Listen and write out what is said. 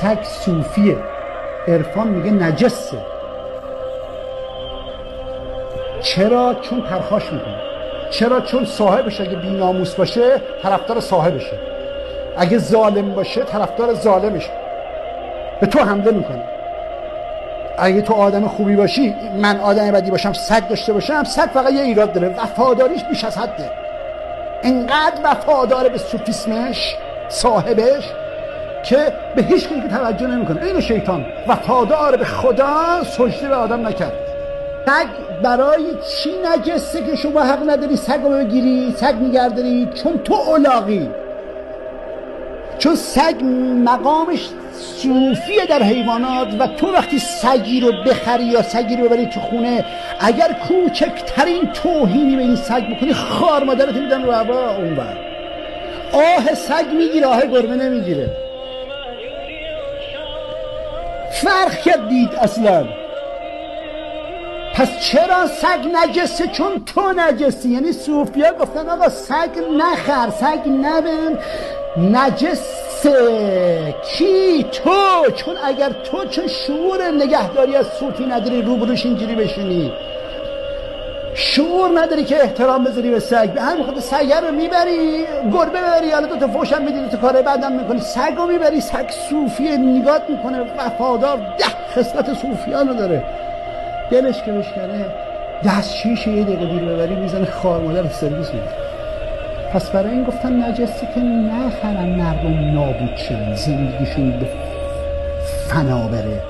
سگ صوفیه، عرفان میگه نجسه. چرا؟ چون پرخاش میکنه. چرا؟ چون صاحبش اگه بی‌ناموس باشه طرفدار صاحبشه، اگه ظالم باشه طرفدار ظالمشه، به تو حمله میکنه. اگه تو آدم خوبی باشی، من آدم بدی باشم، سگ داشته باشم، سگ فقط یه ایراد داره، وفاداریش بیش از حده. انقدر وفاداره به سوفیسمش صاحبش که به هیچ کی توجه نمیکنه. این شیطان وفادار به خدا سجده به آدم نکرد. سگ برای چی نجسه که شما حق نداری سگ رو بگیری، سگ میگرداری؟ چون تو الاغی. چون سگ مقامش صوفیه در حیوانات و تو وقتی سگی رو بخری یا سگی رو ببری تو خونه، اگر کوچکترین توهینی به این سگ بکنی، خار مادرت میدن رو هوا اونور. آه سگ میگیره، آه گربه نمیگیره. فرق کرد دید اصلا. پس چرا سگ نجسه؟ چون تو نجسی. یعنی صوفیا گفتن آقا سگ نخر، سگ نبن، نجسه. کی؟ تو. چون اگر تو چون شعور نگهداری از صوفی نداری، روبروش اینجوری بشینی، شعور نداری که احترام بذاری به سگ، به همین خاطر سگ رو میبری، گربه ببری، حالا تو فوشم میدی، تو کار بعدم میکنی، سگ رو میبری، سگ صوفی نگات میکنه، وفادار، 10 خصلت صوفیانو داره. دلش که بشکنه دستشویش یه دقیقه دیر ببری میزنه خار مادر سرویس میده. پس برای این گفتن نجسی که نخرن مردم نابود شن، زندگیشون به فنا بره.